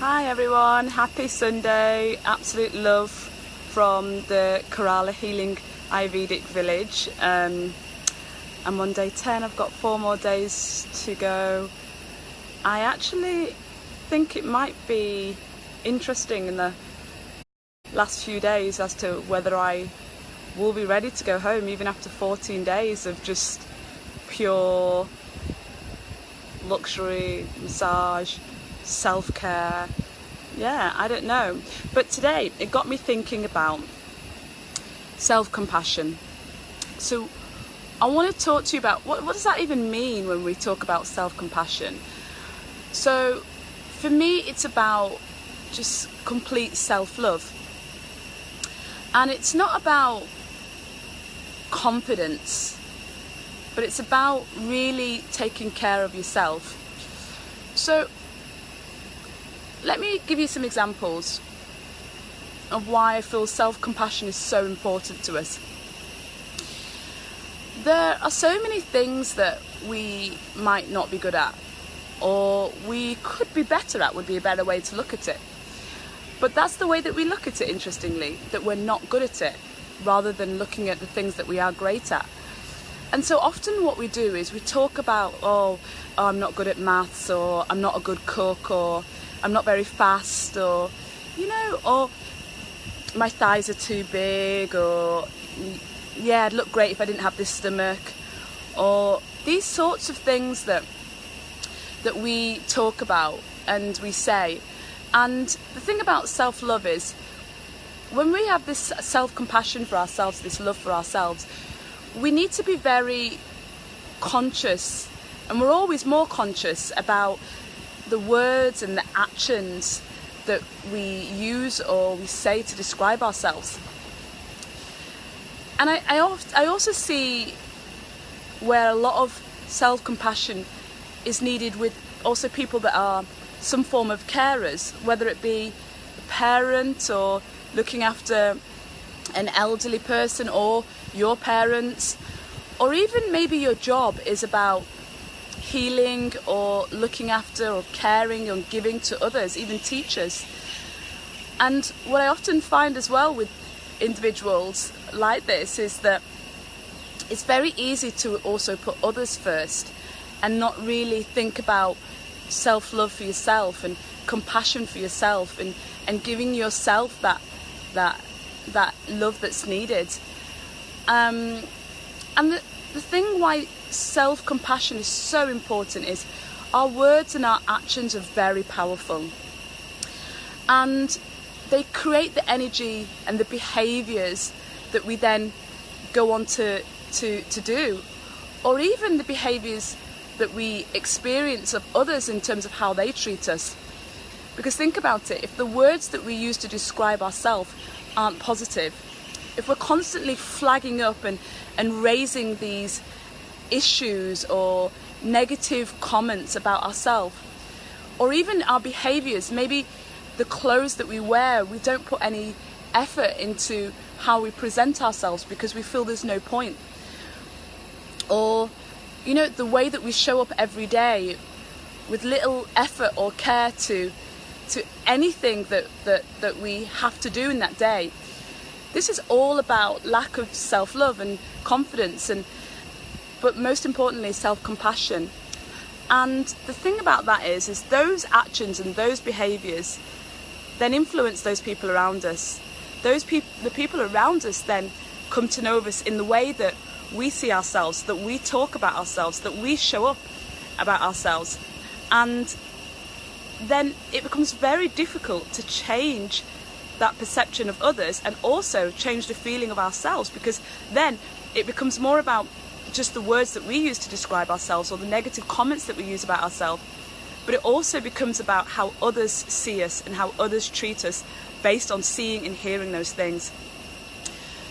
Hi everyone, happy Sunday, absolute love from the Kerala Healing Ayurvedic Village. I'm on day 10, I've got 4 more days to go. I actually think it might be interesting in the last few days as to whether I will be ready to go home even after 14 days of just pure luxury, massage, self-care. Yeah, I don't know. But today it got me thinking about self-compassion. So I want to talk to you about what does that even mean when we talk about self-compassion. So for me it's about just complete self-love. And it's not about confidence, but it's about really taking care of yourself. So let me give you some examples of why I feel self-compassion is so important to us. There are so many things that we might not be good at, or we could be better at, would be a better way to look at it. But that's the way that we look at it, interestingly, that we're not good at it, rather than looking at the things that we are great at. And so often what we do is we talk about, oh, I'm not good at maths, or I'm not a good cook, or I'm not very fast, or, you know, or my thighs are too big, or yeah, I'd look great if I didn't have this stomach, or these sorts of things that we talk about and we say. And the thing about self-love is, when we have this self-compassion for ourselves, this love for ourselves, we need to be very conscious, and we're always more conscious about the words and the actions that we use or we say to describe ourselves. And I also see where a lot of self-compassion is needed with also people that are some form of carers, whether it be a parent or looking after an elderly person, or your parents, or even maybe your job is about healing or looking after or caring or giving to others, even teachers. And what I often find as well with individuals like this is that it's very easy to also put others first and not really think about self-love for yourself and compassion for yourself, and giving yourself that love that's needed. And the thing why self-compassion is so important is our words and our actions are very powerful, and they create the energy and the behaviours that we then go on to do, or even the behaviours that we experience of others in terms of how they treat us. Because think about it, if the words that we use to describe ourselves aren't positive, if we're constantly flagging up and raising these issues or negative comments about ourselves, or even our behaviours, maybe the clothes that we wear, we don't put any effort into how we present ourselves because we feel there's no point, or you know, the way that we show up every day with little effort or care to anything that we have to do in that day. This is all about lack of self-love and confidence, but most importantly self-compassion. And the thing about that is those actions and those behaviours then influence those people around us. The people around us then come to know us in the way that we see ourselves, that we talk about ourselves, that we show up about ourselves. And then it becomes very difficult to change that perception of others and also change the feeling of ourselves, because then it becomes more about just the words that we use to describe ourselves or the negative comments that we use about ourselves, but it also becomes about how others see us and how others treat us based on seeing and hearing those things.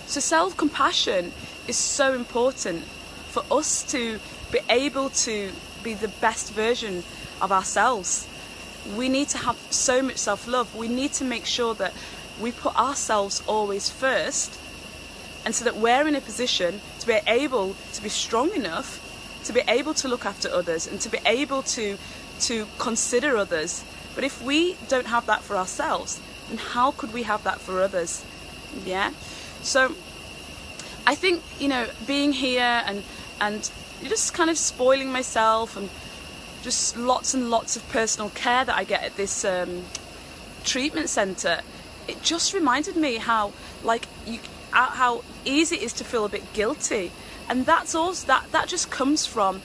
So self-compassion is so important for us to be able to be the best version of ourselves. We need to have so much self-love. We need to make sure that we put ourselves always first, and so that we're in a position to be able to be strong enough to be able to look after others and to be able to consider others But if we don't have that for ourselves, then how could we have that for others? Yeah. So I think, you know, being here and just kind of spoiling myself, and just lots and lots of personal care that I get at this treatment centre, it just reminded me how how easy it is to feel a bit guilty, and that's also that just comes from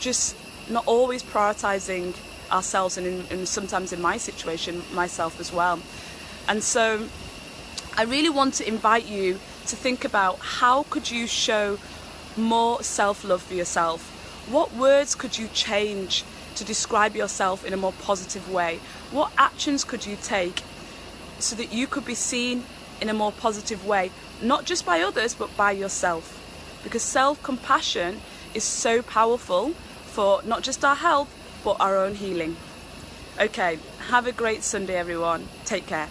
just not always prioritising ourselves, and sometimes in my situation myself as well. And so I really want to invite you to think about, how could you show more self-love for yourself? What words could you change to describe yourself in a more positive way? What actions could you take so that you could be seen in a more positive way, not just by others but by yourself? Because self-compassion is so powerful for not just our health but our own healing. Okay, have a great Sunday everyone. Take care.